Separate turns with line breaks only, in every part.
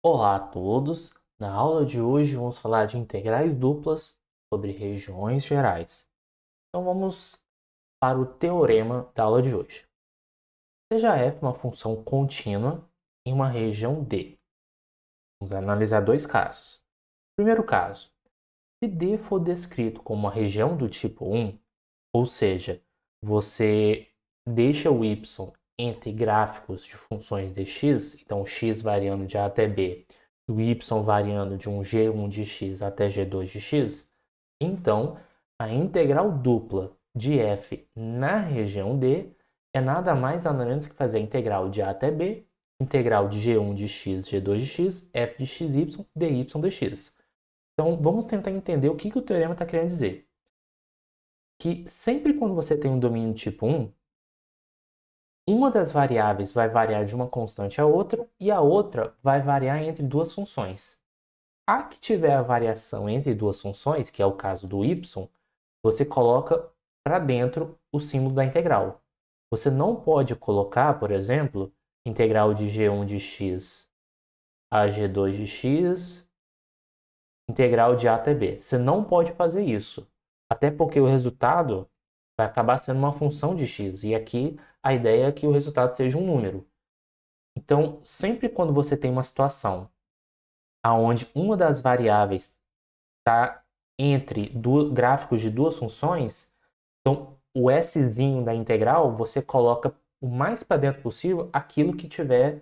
Olá a todos! Na aula de hoje vamos falar de integrais duplas sobre regiões gerais. Então vamos para o teorema da aula de hoje. Seja f uma função contínua em uma região D. Vamos analisar dois casos. Primeiro caso, se D for descrito como uma região do tipo 1, ou seja, você deixa o y entre gráficos de funções de x, então x variando de a até b, e o y variando de um g1 de x até g2 de x, então a integral dupla de f na região D é nada mais nada menos que fazer a integral de a até b, integral de g1 de x, g2 de x, f de xy, dy de x. Então vamos tentar entender o que o teorema está querendo dizer. Que sempre quando você tem um domínio tipo 1, uma das variáveis vai variar de uma constante a outra e a outra vai variar entre duas funções. A que tiver a variação entre duas funções, que é o caso do y, você coloca para dentro o símbolo da integral. Você não pode colocar, por exemplo, integral de g1 de x a g2 de x, integral de a até b. Você não pode fazer isso, até porque o resultado vai acabar sendo uma função de x. E aqui a ideia é que o resultado seja um número. Então, sempre quando você tem uma situação onde uma das variáveis está entre gráficos de duas funções, então o szinho da integral você coloca o mais para dentro possível aquilo que tiver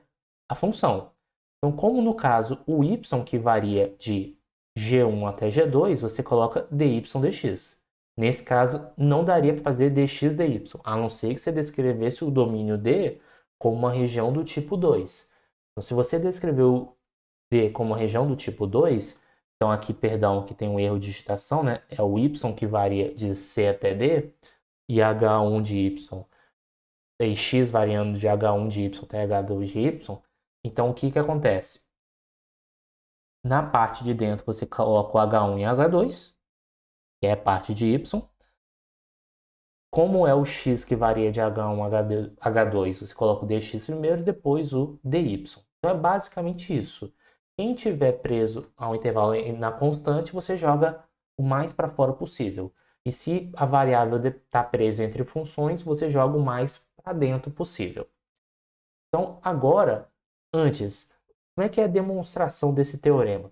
a função. Então, como no caso o y que varia de g1 até g2, você coloca dy dx. Nesse caso, não daria para fazer dx dy, a não ser que você descrevesse o domínio D como uma região do tipo 2. Então, se você descreveu D como uma região do tipo 2, então aqui, perdão, que tem um erro de digitação, né? É o y que varia de C até D, e h1 de y, e x variando de h1 de y até h2 de y. Então, o que acontece? Na parte de dentro, você coloca o h1 e h2, que é a parte de y. Como é o x que varia de h1 a h2, você coloca o dx primeiro e depois o dy. Então é basicamente isso. Quem tiver preso ao intervalo na constante, você joga o mais para fora possível. E se a variável está presa entre funções, você joga o mais para dentro possível. Então agora, antes, como é que é a demonstração desse teorema?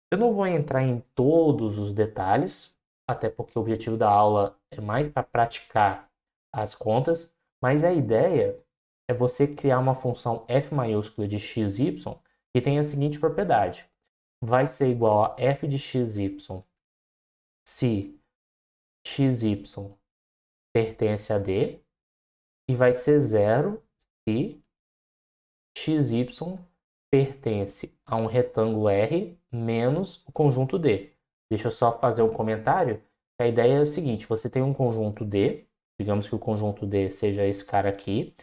Eu não vou entrar em todos os detalhes, até porque o objetivo da aula é mais para praticar as contas, mas a ideia é você criar uma função f maiúscula de xy que tem a seguinte propriedade: vai ser igual a f de xy se xy pertence a D, e vai ser zero se xy pertence a um retângulo R menos o conjunto D. Deixa eu só fazer um comentário. A ideia é o seguinte: você tem um conjunto D, digamos que o conjunto D seja esse cara aqui.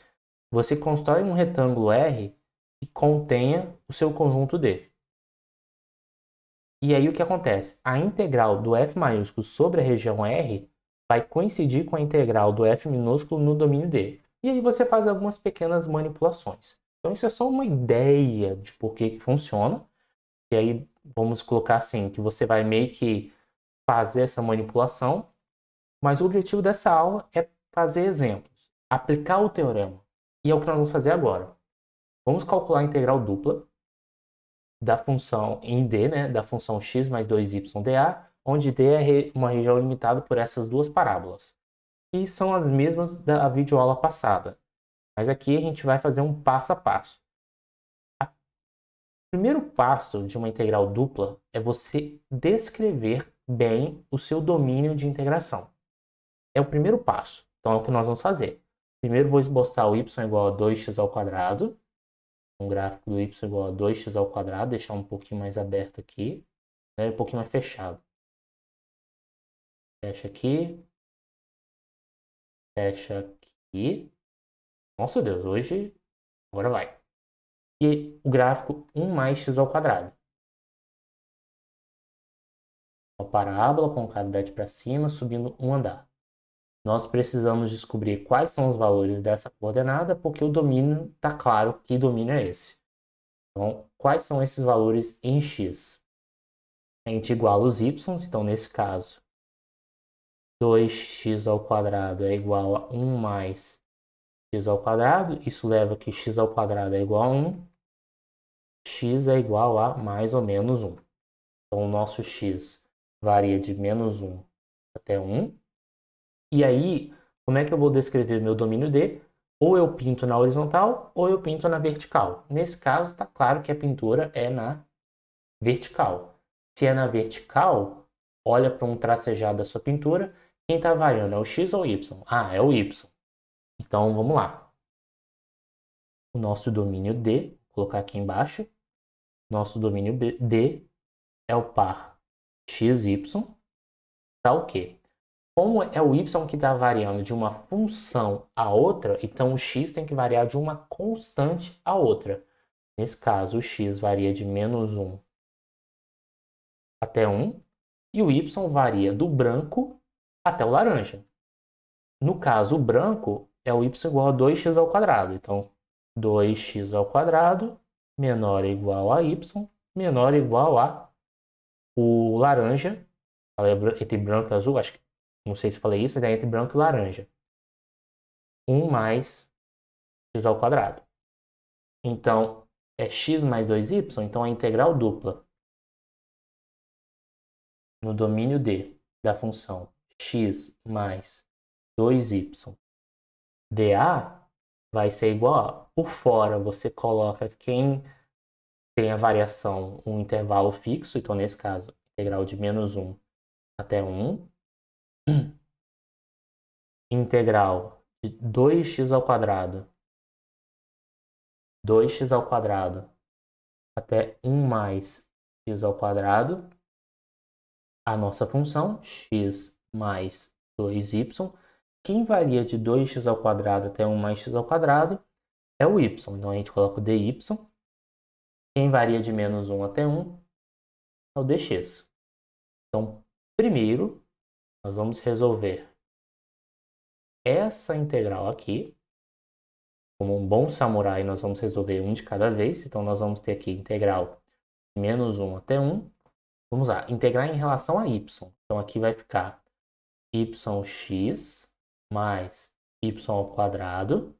Você constrói um retângulo R que contenha o seu conjunto D. E aí o que acontece? A integral do f maiúsculo sobre a região R vai coincidir com a integral do f minúsculo no domínio D. E aí você faz algumas pequenas manipulações. Então isso é só uma ideia de por que funciona. E aí vamos colocar assim, que você vai meio que fazer essa manipulação, mas o objetivo dessa aula é fazer exemplos, aplicar o teorema. E é o que nós vamos fazer agora. Vamos calcular a integral dupla da função em D, né, da função x mais 2y onde D é uma região limitada por essas duas parábolas, que são as mesmas da videoaula passada. Mas aqui a gente vai fazer um passo a passo. O primeiro passo de uma integral dupla é você descrever bem o seu domínio de integração. É o primeiro passo. Então é o que nós vamos fazer. Primeiro vou esboçar o y igual a 2x ao quadrado, um gráfico do y igual a 2x ao quadrado, deixar um pouquinho mais aberto aqui, né, um pouquinho mais fechado. Fecha aqui, fecha aqui. Nossa Deus, hoje, agora vai. E o gráfico 1 mais x ao quadrado. Uma parábola com cavidade para cima, subindo um andar. Nós precisamos descobrir quais são os valores dessa coordenada, porque o domínio está claro que domínio é esse. Então, quais são esses valores em x? A gente iguala os y, então nesse caso, 2x ao quadrado é igual a 1 mais x ao quadrado. Isso leva que x ao quadrado é igual a 1. X é igual a mais ou menos 1. Então, o nosso x varia de menos 1 até 1. E aí, como é que eu vou descrever meu domínio D? Ou eu pinto na horizontal, ou eu pinto na vertical. Nesse caso, está claro que a pintura é na vertical. Se é na vertical, olha para um tracejado da sua pintura. Quem está variando é o x ou o y? Ah, é o y. Então, vamos lá. O nosso domínio D, vou colocar aqui embaixo. Nosso domínio D é o par xy. Tá o quê? Como é o y que está variando de uma função a outra, então o x tem que variar de uma constante a outra. Nesse caso, o x varia de menos 1 até 1 e o y varia do branco até o laranja. No caso, o branco é o y igual a 2x ao quadrado. Então, 2x ao quadrado menor ou igual a y menor ou igual a o laranja. Entre branco e azul, acho que não sei se falei isso, mas é entre branco e laranja. 1 mais x ao quadrado. Então, é x mais 2y, então a integral dupla no domínio D da função x mais 2y dA vai ser igual a, por fora você coloca quem tem a variação, um intervalo fixo, então nesse caso, integral de menos 1 até 1, integral de 2x ao quadrado, 2x ao quadrado até 1 mais x ao quadrado, a nossa função x mais 2y. Quem varia de 2x ao quadrado até 1 mais x ao quadrado é o y. Então a gente coloca o dy. Quem varia de menos 1 até 1 é o dx. Então, primeiro, nós vamos resolver essa integral aqui. Como um bom samurai, nós vamos resolver um de cada vez. Então, nós vamos ter aqui integral de menos 1 até 1. Vamos lá, integrar em relação a y. Então, aqui vai ficar yx mais y ao quadrado.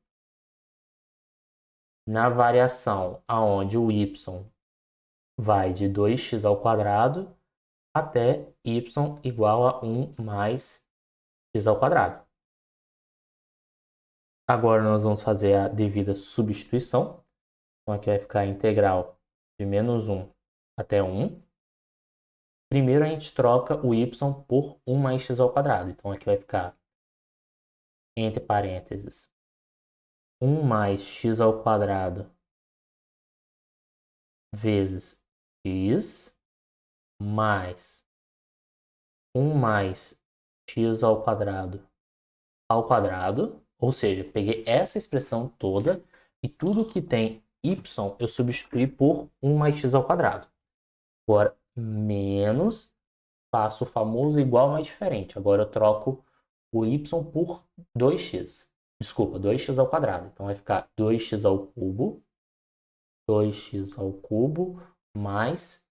Na variação aonde o y vai de 2x ao quadrado até y igual a 1 mais x ao quadrado. Agora nós vamos fazer a devida substituição. Então aqui vai ficar a integral de menos 1 até 1. Primeiro a gente troca o y por 1 mais x ao quadrado. Então aqui vai ficar, entre parênteses, 1 mais x ao quadrado vezes x mais 1 mais x ao quadrado, ou seja, peguei essa expressão toda e tudo que tem y eu substituí por 1 mais x ao quadrado. Agora, menos, faço o famoso igual, mas diferente. Agora eu troco o y por 2x. Desculpa, 2x ao quadrado. Então vai ficar 2x ao cubo, 2x ao cubo, mais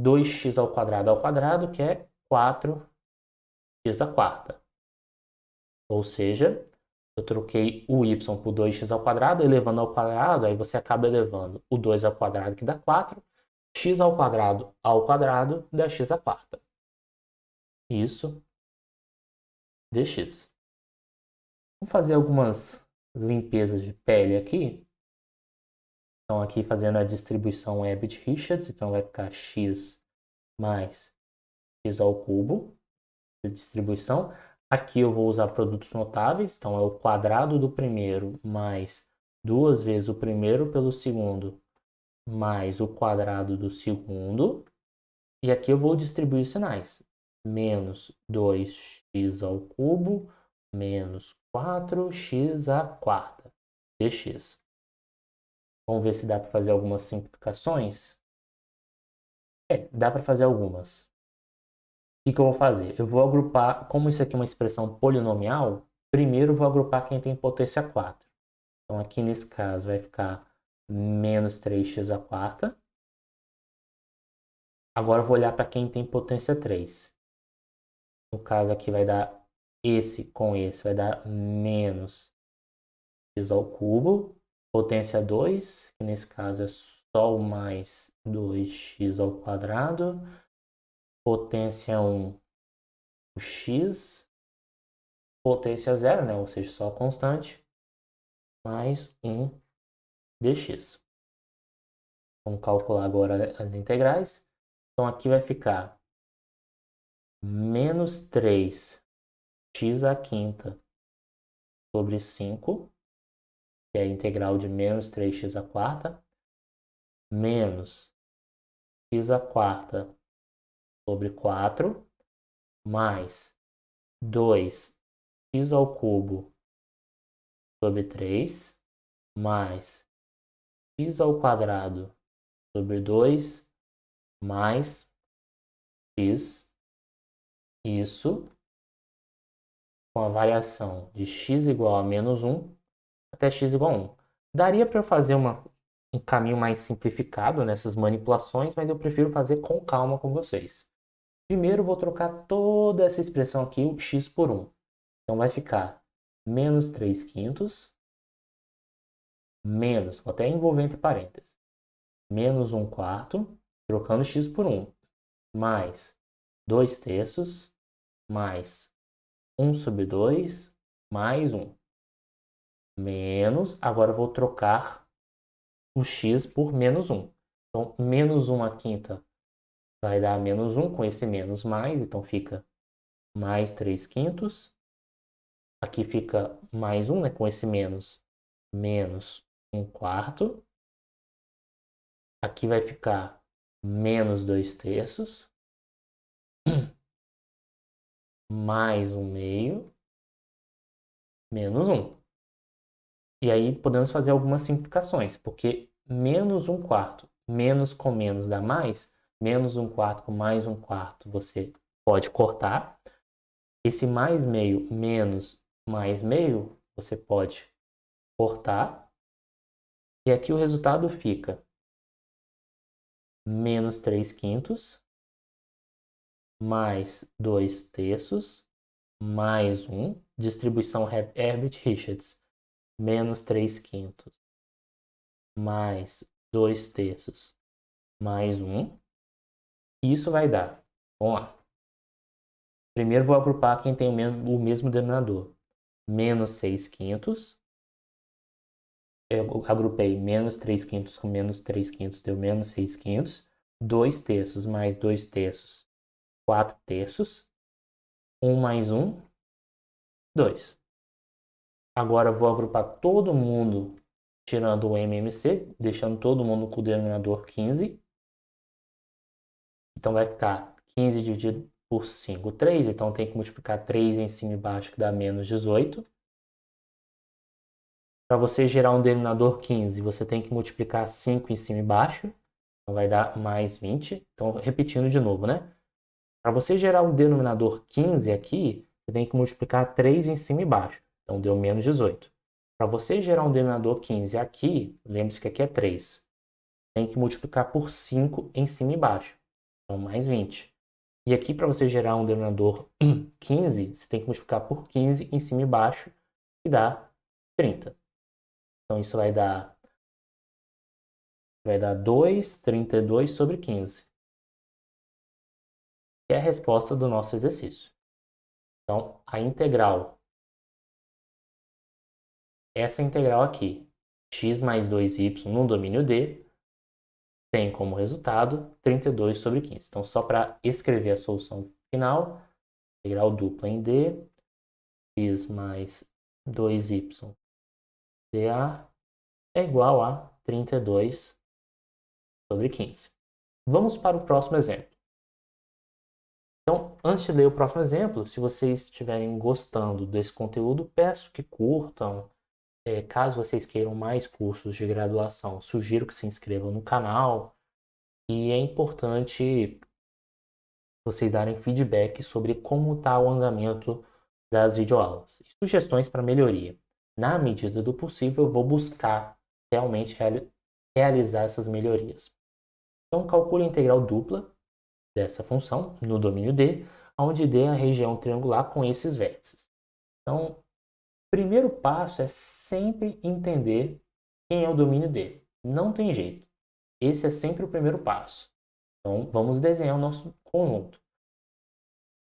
2x ao quadrado, que é 4x à quarta. Ou seja, eu troquei o y por 2x ao quadrado, elevando ao quadrado, aí você acaba elevando o 2 ao quadrado, que dá 4, x ao quadrado dá x à quarta. Isso, dx. Vamos fazer algumas limpezas de pele aqui. Então, aqui fazendo a distribuição Webbit-Richards, então vai ficar x mais x ao cubo, essa distribuição. Aqui eu vou usar produtos notáveis, então é o quadrado do primeiro mais 2 vezes o primeiro pelo segundo, mais o quadrado do segundo. E aqui eu vou distribuir os sinais. Menos 2x ao cubo, menos 4x à quarta, dx. Vamos ver se dá para fazer algumas simplificações. Dá para fazer algumas. O que eu vou fazer? Eu vou agrupar, como isso aqui é uma expressão polinomial, primeiro eu vou agrupar quem tem potência 4. Então aqui nesse caso vai ficar menos 3x à quarta. Agora eu vou olhar para quem tem potência 3. No caso aqui vai dar esse com esse, vai dar menos x ao cubo. Potência 2, que nesse caso é só o mais 2x ao quadrado. Potência 1, o x. Potência 0, né? Ou seja, só constante. Mais 1 dx. Vamos calcular agora as integrais. Então aqui vai ficar menos 3x à quinta sobre 5, que é a integral de menos 3x à quarta, menos x à quarta sobre 4, mais 2x ao cubo sobre 3, mais x ao quadrado sobre 2, mais x, isso, com a variação de x igual a menos 1 até x igual a 1. Daria para eu fazer um caminho mais simplificado nessas manipulações, mas eu prefiro fazer com calma com vocês. Primeiro, vou trocar toda essa expressão aqui, o x por 1. Então, vai ficar menos 3 quintos, menos, vou até envolver entre parênteses, menos 1 quarto, trocando x por 1, mais 2 terços, mais 1 sobre 2, mais 1. Menos, agora eu vou trocar o x por menos 1. Então, menos 1 à quinta vai dar menos 1, com esse menos mais, então fica mais 3 quintos. Aqui fica mais 1, né, com esse menos, menos 1 quarto. Aqui vai ficar menos 2 terços, mais 1 meio, menos 1. E aí podemos fazer algumas simplificações, porque menos 1 quarto, menos com menos dá mais, menos 1 quarto com mais 1 quarto você pode cortar. Esse mais meio menos mais meio você pode cortar. E aqui o resultado fica menos 3 quintos, mais 2 terços, mais 1, distribuição Herbert-Richards, menos 3 quintos, mais 2 terços, mais 1. Isso vai dar, vamos lá. Primeiro vou agrupar quem tem o mesmo denominador. Menos 6 quintos. Eu agrupei menos 3 quintos com menos 3 quintos, deu menos 6 quintos. 2 terços mais 2 terços, 4 terços. 1 mais 1, 2. Agora vou agrupar todo mundo tirando o MMC, deixando todo mundo com o denominador 15. Então vai ficar 15 dividido por 5, 3. Então tem que multiplicar 3 em cima e embaixo, que dá menos 18. Para você gerar um denominador 15, você tem que multiplicar 5 em cima e embaixo. Então vai dar mais 20. Então, repetindo de novo, né? Para você gerar um denominador 15 aqui, você tem que multiplicar 3 em cima e embaixo. Então deu menos 18. Para você gerar um denominador 15 aqui, lembre-se que aqui é 3. Tem que multiplicar por 5 em cima e embaixo. Então mais 20. E aqui, para você gerar um denominador 15, você tem que multiplicar por 15 em cima e embaixo, que dá 30. Então isso vai dar 2,32 sobre 15. Que é a resposta do nosso exercício. Então, a integral, essa integral aqui, x mais 2y no domínio D, tem como resultado 32 sobre 15. Então, só para escrever a solução final, integral dupla em D, x mais 2y dA é igual a 32 sobre 15. Vamos para o próximo exemplo. Então, antes de ler o próximo exemplo, se vocês estiverem gostando desse conteúdo, peço que curtam. Caso vocês queiram mais cursos de graduação, sugiro que se inscrevam no canal. E é importante vocês darem feedback sobre como está o andamento das videoaulas. Sugestões para melhoria. Na medida do possível, eu vou buscar realmente realizar essas melhorias. Então, calcule a integral dupla dessa função no domínio D, onde D é a região triangular com esses vértices. Então, o primeiro passo é sempre entender quem é o domínio D. Não tem jeito. Esse é sempre o primeiro passo. Então, vamos desenhar o nosso conjunto.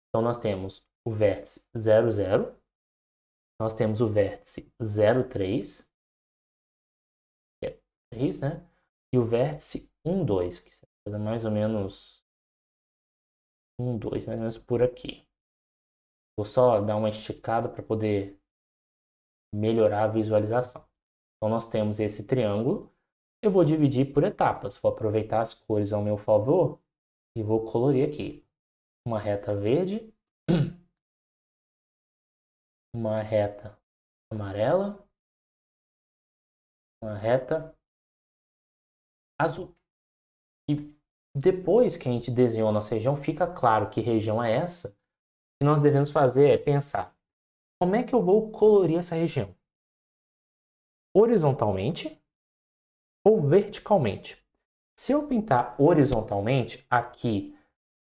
Então, nós temos o vértice 0, 0. Nós temos o vértice 0, 3. Que é 3, né? E o vértice 1, 2, que é mais ou menos 1, 2, mais ou menos por aqui. Vou só dar uma esticada para poder melhorar a visualização. Então, nós temos esse triângulo. Eu vou dividir por etapas. Vou aproveitar as cores ao meu favor e vou colorir aqui. Uma reta verde, uma reta amarela, uma reta azul. E depois que a gente desenhou a nossa região, fica claro que região é essa. O que nós devemos fazer é pensar, como é que eu vou colorir essa região? Horizontalmente ou verticalmente? Se eu pintar horizontalmente, aqui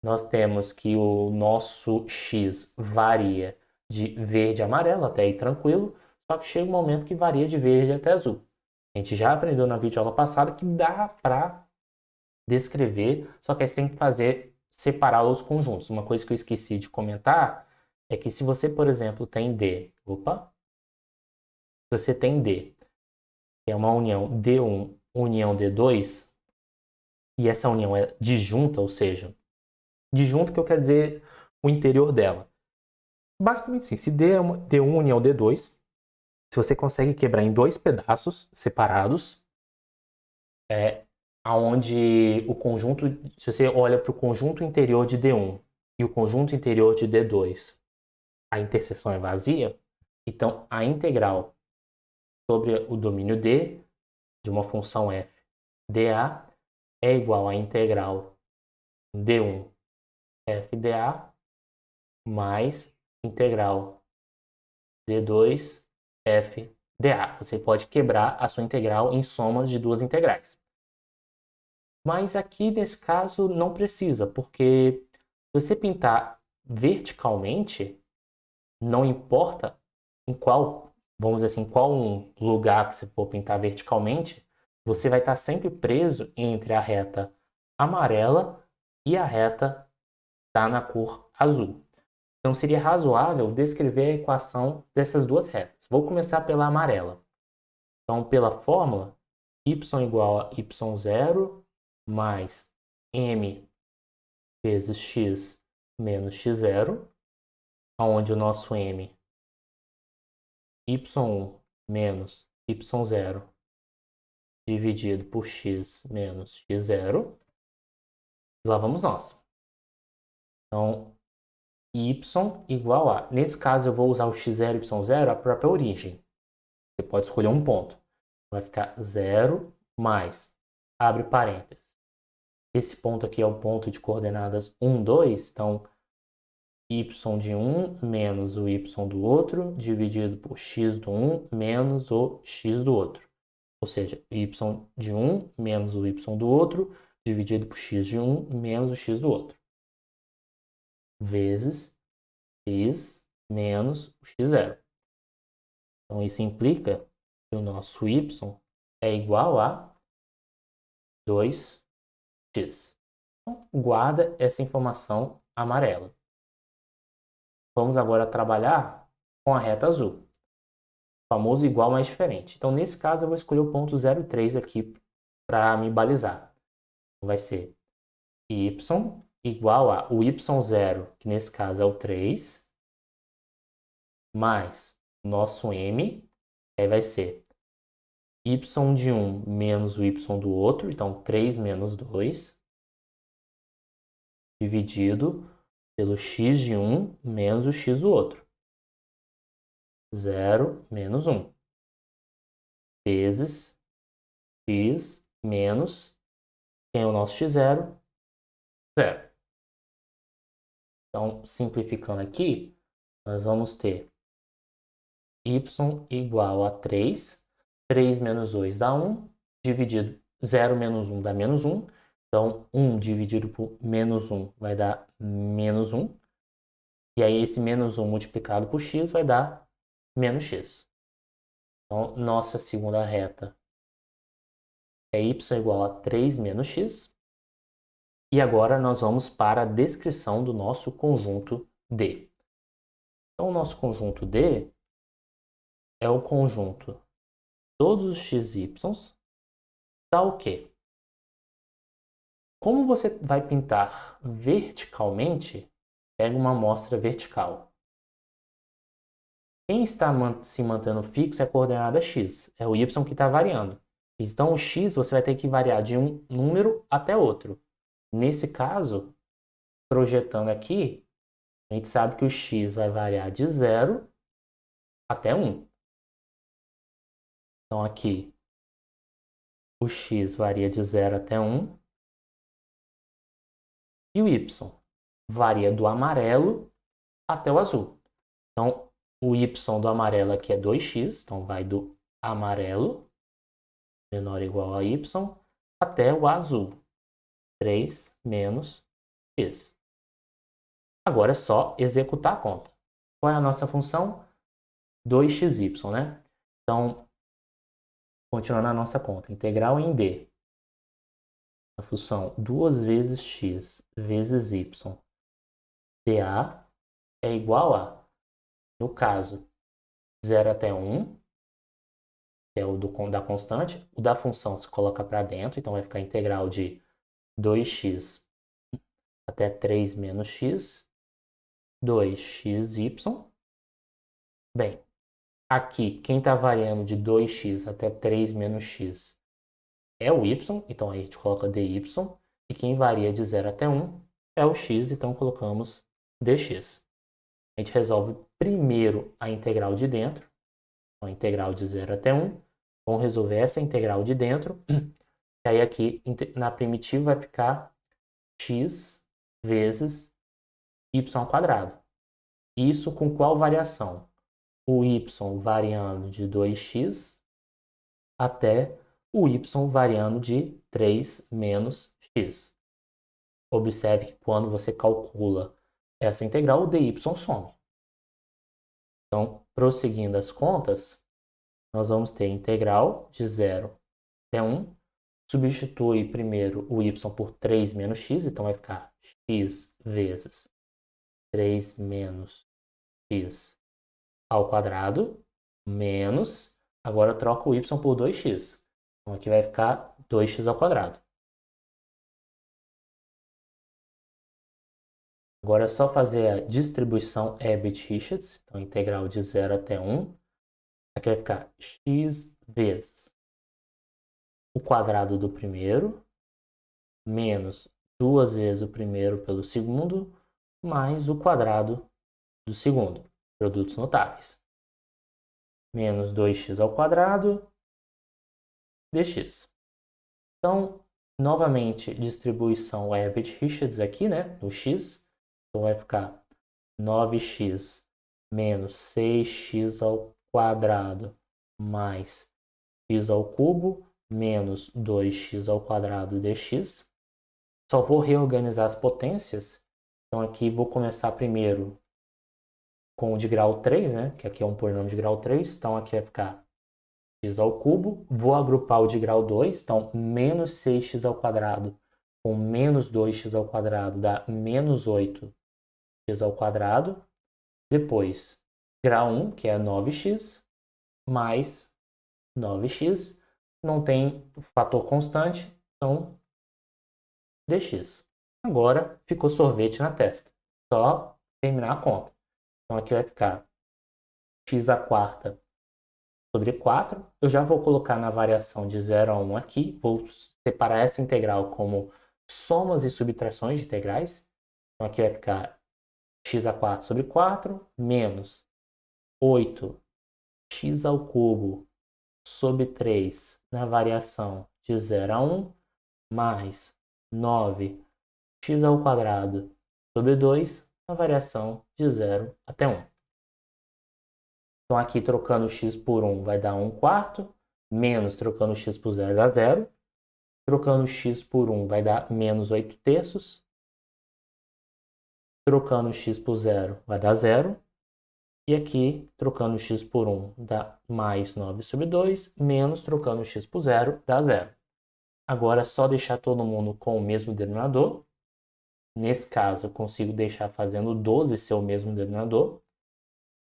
nós temos que o nosso X varia de verde a amarelo, até aí tranquilo, só que chega um momento que varia de verde até azul. A gente já aprendeu na videoaula passada que dá para descrever, só que aí você tem que fazer, separar os conjuntos. Uma coisa que eu esqueci de comentar é que se você, por exemplo, tem D, se você tem D, que é uma união D1, união D2, e essa união é disjunta, ou seja, disjunta que eu quero dizer o interior dela. Basicamente sim, se D é uma D1 união D2, se você consegue quebrar em dois pedaços separados, aonde o conjunto, se você olha para o conjunto interior de D1 e o conjunto interior de D2, a interseção é vazia, então a integral sobre o domínio D de uma função f dA é igual à integral D1 f dA mais integral D2 f dA. Você pode quebrar a sua integral em somas de duas integrais. Mas aqui, nesse caso, não precisa, porque se você pintar verticalmente, não importa em qual, vamos dizer assim, qual lugar que você for pintar verticalmente, você vai estar sempre preso entre a reta amarela e a reta que está na cor azul. Então, seria razoável descrever a equação dessas duas retas. Vou começar pela amarela. Então, pela fórmula, y igual a y0 mais m vezes x menos x0, onde o nosso m, y1 menos y0 dividido por x menos x0. E lá vamos nós. Então, y igual a... Nesse caso, eu vou usar o x0 e y0, a própria origem. Você pode escolher um ponto. Vai ficar 0 mais, abre parênteses. Esse ponto aqui é o ponto de coordenadas 1, 2. Então, y de um menos o y do outro, dividido por x do um menos o x do outro. Ou seja, y de um menos o y do outro, dividido por x de um menos o x do outro. Vezes x menos o x0. Então, isso implica que o nosso y é igual a 2x. Então, guarda essa informação amarela. Vamos agora trabalhar com a reta azul. O famoso igual mais diferente. Então, nesse caso, eu vou escolher o ponto 0,3 aqui para me balizar. Vai ser y igual a o y0, que nesse caso é o 3, mais nosso m, aí vai ser y de um menos o y do outro, então 3 menos 2, dividido pelo x de um menos o x do outro. 0 menos 1. Vezes x menos, quem é o nosso x0? 0. Então, simplificando aqui, nós vamos ter y igual a 3. 3 menos 2 dá 1, dividido 0 menos 1 dá menos 1. Então, 1 dividido por menos 1 vai dar menos 1. E aí, esse menos 1 multiplicado por x vai dar menos x. Então, nossa segunda reta é y igual a 3 menos x. E agora nós vamos para a descrição do nosso conjunto D. Então, o nosso conjunto D é o conjunto todos os x e y dá o quê? Como você vai pintar verticalmente, pega uma amostra vertical. Quem está se mantendo fixo é a coordenada x, é o y que está variando. Então, o x você vai ter que variar de um número até outro. Nesse caso, projetando aqui, a gente sabe que o x vai variar de 0 até 1. Então, aqui, o x varia de 0 até 1. E o y varia do amarelo até o azul. Então, o y do amarelo aqui é 2x, então vai do amarelo, menor ou igual a y, até o azul, 3 menos x. Agora é só executar a conta. Qual é a nossa função? 2xy, né? Então, continuando a nossa conta, integral em D. A função 2 vezes x vezes y dA é igual a, no caso, 0 até 1, que é o da constante. O da função se coloca para dentro, então vai ficar integral de 2x até 3 menos x, 2xy. Bem, aqui, quem está variando de 2x até 3 menos x é o y, então aí a gente coloca dy. E quem varia de 0 até 1 é o x, então colocamos dx. A gente resolve primeiro a integral de dentro, a integral de 0 até 1. Vamos resolver essa integral de dentro. E aí aqui na primitiva vai ficar x vezes y quadrado. Isso com qual variação? O y variando de 2x até o y variando de 3 menos x. Observe que quando você calcula essa integral, o dy some. Então, prosseguindo as contas, nós vamos ter integral de 0 até 1. Substitui primeiro o y por 3 menos x, então vai ficar x vezes 3 menos x ao quadrado, menos, agora eu troco o y por 2x. Então aqui vai ficar 2x ao quadrado. Agora é só fazer a distribuição Herbit-Richards, então integral de 0 até 1. Aqui vai ficar x vezes o quadrado do primeiro, menos 2 vezes o primeiro pelo segundo, mais o quadrado do segundo, produtos notáveis. Menos 2x ao quadrado dx. Então, novamente, distribuição Herbit-Richards aqui, né, no x. Então, vai ficar 9x menos 6x ao quadrado mais x ao cubo menos 2x ao quadrado dx. Só vou reorganizar as potências. Então, aqui vou começar primeiro com o de grau 3, né, que aqui é um polinômio de grau 3. Então, aqui vai ficar x ao cubo. Vou agrupar o de grau 2, então menos 6x ao quadrado com menos 2x ao quadrado dá menos 8x ao quadrado. Depois, grau 1, que é 9x, mais 9x. Não tem fator constante, então dx. Agora ficou sorvete na testa. Só terminar a conta. Então aqui vai ficar x à quarta sobre 4. Eu já vou colocar na variação de 0 a 1 aqui. Vou separar essa integral como somas e subtrações de integrais. Então aqui vai ficar x à 4 sobre 4 menos 8x ao cubo sobre 3 na variação de 0 a 1 mais 9x ao quadrado sobre 2 na variação de 0 até 1. Então, aqui trocando x por 1 vai dar 1 quarto, menos trocando x por 0 dá 0. Trocando x por 1 vai dar menos 8 terços. Trocando x por 0 vai dar 0. E aqui, trocando x por 1 dá mais 9 sobre 2, menos trocando x por 0 dá 0. Agora é só deixar todo mundo com o mesmo denominador. Nesse caso, eu consigo deixar fazendo 12 ser o mesmo denominador.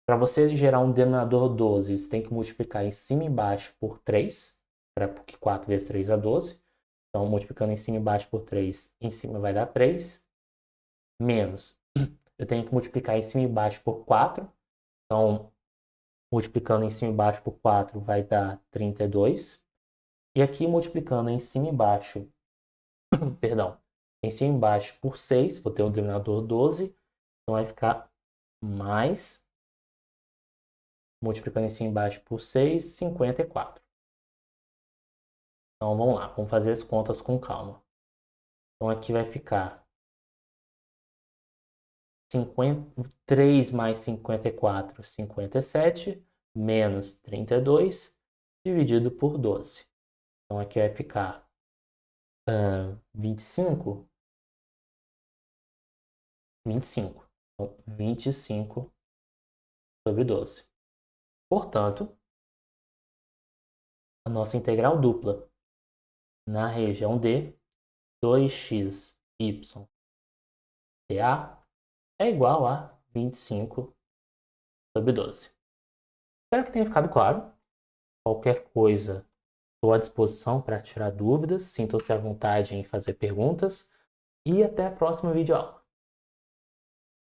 Para você gerar um denominador 12, você tem que multiplicar em cima e embaixo por 3, porque 4 vezes 3 é 12. Então, multiplicando em cima e embaixo por 3, em cima vai dar 3. Menos, eu tenho que multiplicar em cima e embaixo por 4. Então, multiplicando em cima e embaixo por 4 vai dar 32. E aqui, multiplicando em cima e embaixo, perdão, em cima e embaixo por 6, vou ter o denominador 12. Então, vai ficar mais, multiplicando em cima e embaixo por 6, 54. Então, vamos lá, vamos fazer as contas com calma. Então, aqui vai ficar 3 mais 54, 57, menos 32, dividido por 12. Então, aqui vai ficar 25. Então, 25 sobre 12. Portanto, a nossa integral dupla na região D, 2x, y, dA, é igual a 25 sobre 12. Espero que tenha ficado claro. Qualquer coisa, estou à disposição para tirar dúvidas. Sintam-se à vontade em fazer perguntas. E até a próxima videoaula.